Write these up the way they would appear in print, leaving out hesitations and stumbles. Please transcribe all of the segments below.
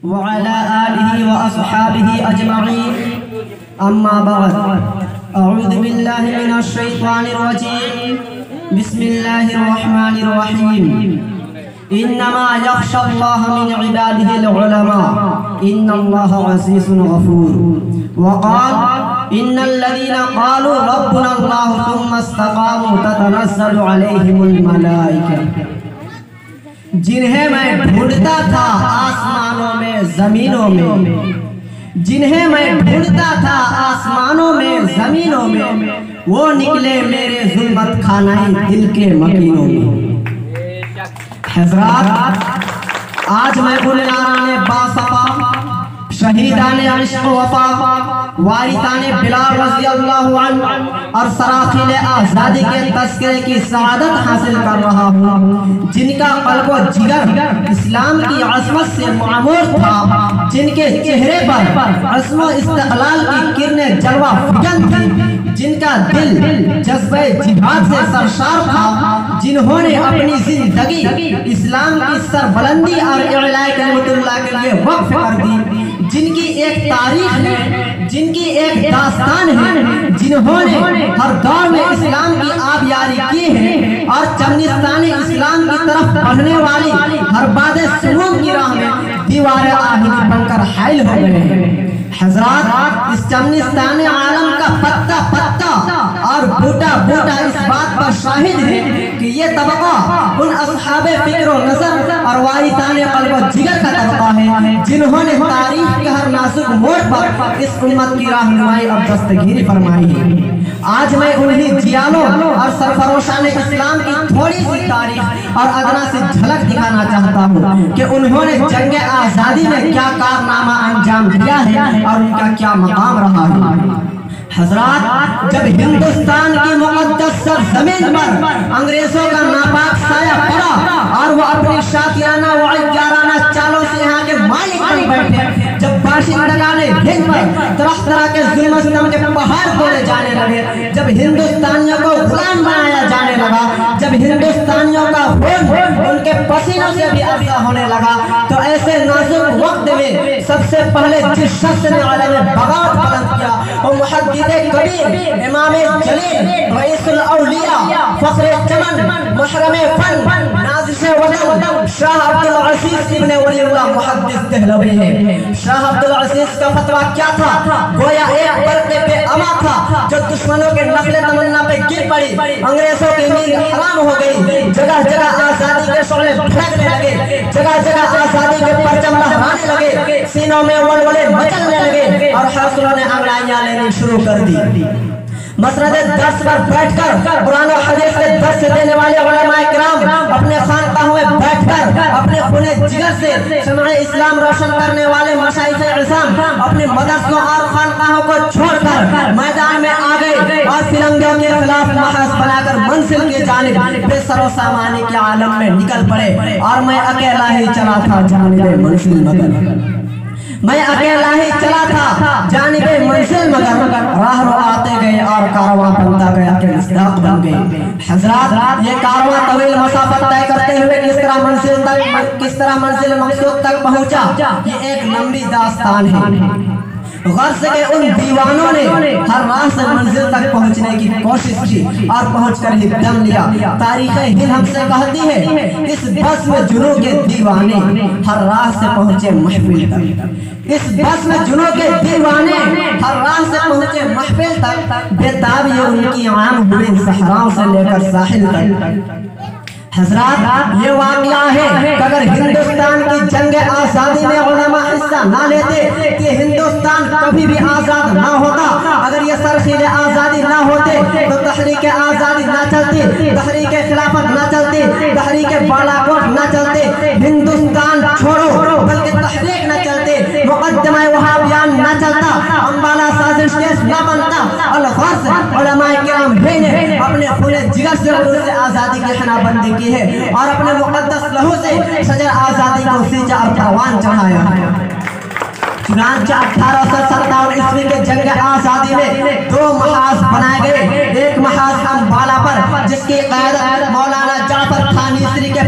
وعلى آله وأصحابه أجمعين أما بعد أعوذ بالله من الشيطان الرجيم بسم الله الرحمن الرحيم إنما يخشى الله من عباده العلماء إن الله عزيز غفور وقال إن الذين قالوا ربنا الله ثم استقاموا تتنزل عليهم الملائكة جنہیں میں ڈھونڈتا تھا آسمانوں میں زمینوں میں جنہیں میں ڈھونڈتا تھا آسمانوں میں زمینوں میں وہ نکلے میرے ظلمت خانۂ دل کے مکینوں میں۔ حضرات، آج میں بلندان باصفا شہیدان عشق و وفا وارثان بلال رضی اللہ عنہ اور سراخیل آزادی کے تذکرے کی سعادت حاصل کر رہا ہوں، جن کا قلب و جگر اسلام کی عظمت سے معمور تھا، جن کے چہرے پر عزم و استقلال کی کرنیں جلوہ فکن تھی، جن کا دل جذبہ جہاد سے سرشار تھا، جنہوں نے اپنی زندگی اسلام کی سربلندی اور اعلاء کلمت اللہ کے لیے وقف کر دی، جن کی ایک تاریخ ہے، جن کی ایک داستان ہے، جنہوں نے ہر دور میں اسلام کی آبیاری کی ہے اور چمنستان اسلام کی طرف بڑھنے والی ہر باد سمون کی راہ میں دیوار آہنی بن کر حائل ہو گئے ہیں۔ حضرات، اس چمنستان عالم کا پتا پتا اور بوٹا بوٹا اس بات پر شاہد ہے کہ یہ طبقہ ان اصحاب فکر و نظر اور وارثان قلب و جگر کا طبقہ ہے، جنہوں نے تاریخ کے ہر نازک موڑ پر اس امت کی رہنمائی اور دستگیری فرمائی ہے۔ آج میں انہی جیالوں اور سرفروشان اسلام کی تھوڑی سی تاریخ اور ادنا سے جھلک دکھانا چاہتا ہوں کہ انہوں نے جنگ آزادی میں کیا کارنامہ انجام دیا ہے اور ان کا کیا مقام رہا ہے۔ حضرات، جب ہندوستان کی مقدس سرزمین پر انگریزوں کا ناپاک سایہ پڑا اور وہ اپنی شاکرانہ و عیارانہ چالوں سے یہاں کے مالک بن بیٹھے، جب باشندگان ہند پر طرح طرح کے ظلم و ستم کے پہاڑ کھولے جانے لگے، جب ہندوستانیوں کو غلام بنایا جانے لگا، جب ہندوستانیوں کا خون ان کے پسینوں سے بھی افزا ہونے لگا، تو ایسے نازک وقت میں سب سے پہلے جس شخص نے عالم بغاوت بلند کیا وہ محدث کبیر، امام جلیل، رئیس الاولیاء، فخر چمن، محرم فن، نازش وطن، شاہ عبدالعزیز ابن ولی اللہ محدث دہلوی ہے۔ شاہ عبدالعزیز کا فتویٰ کیا تھا؟ گویا ایک برقے پہ اما تھا جو دشمنوں کے نقل تمنا پہ گر پڑی، انگریزوں کی نیند حرام ہو گئی، جگہ جگہ آزادی کے شعلے بھڑکنے لگے، جگہ جگہ آزادی کے پرچم لہرانے لگے، سینوں میں ولولے مچلنے لگے اور حاصلوں نے انگڑائیاں لینی شروع کر دی۔ مسرد درس پر بیٹھ کر قرآن و حدیث کے درس دینے والے علماء کرام اپنے خانقاہوں میں بیٹھ کر اپنے خون جگر سے شمع اسلام روشن کرنے والے مشائخ اعظام اپنے مدرسوں اور خانقاہوں کو چھوڑ کر میدان میں آ گئے اور فرنگیوں کے خلاف محاذ بنا کر منزل کی جانب بے سر و سامانی کے عالم میں نکل پڑے، اور میں اکیلا ہی چلا تھا جانب منزل مگر، میں اکیلا ہی چلا تھا جانب منزل مگر، راہ رو آتے گئے اور کارواں بنتا گیا کہ مصداق بن گئے۔ حضرات، یہ کارواں طویل مسافت طے کرتے ہوئے کس طرح منزل مقصود تک پہنچا، یہ ایک لمبی داستان ہے۔ غرض کے ان دیوانوں نے ہر راہ سے منزل تک پہنچنے کی کوشش کی اور پہنچ کر ہی دم لیا۔ تاریخ ہند ہم سے کہتی ہے اس بس میں جنوں کے دیوانے ہر راہ سے پہنچے محفل تک، اس بس میں جنوں کے دیوانے ہر راہ سے پہنچے محفل تک، بےتاب یہ ان کی عام ہوئی صحراؤں سے لے کر ساحل تک۔ حضرات، یہ واقعہ ہے کہ اگر ہندوستان کی جنگ آزادی میں علماء حصہ نہ لیتے کہ ہندوستان کبھی بھی آزاد نہ ہوتا، اگر یہ سرخیل آزادی نہ ہوتے تو تحریک آزادی نہ چلتی، تحریک خلافت نہ چلتی، تحریک بالاکوٹ نہ چلتے، ہندوستان چھوڑو بلکہ تحریک نہ چلتے، مقدمہ وہابیان نہ چلتا، امبالہ سازش کیس نہ بنتا۔ الغرض علماء کرام نے اپنے خون جگر سے آزادی کی حنا بندی کی ہے اور اپنے مقدس لہو سے شجر آزادی کو سینچا اور پروان چڑھایا ہے۔ چنانچہ 1857 عیسوی کے جنگ آزادی میں 2 محاذ بنائے گئے، ایک محاذ امبالہ پر جس کی قیادت مولانا جعفر خان عیسوی کے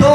2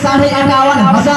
51,500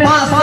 500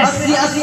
80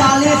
40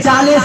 40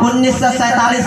1947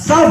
100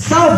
100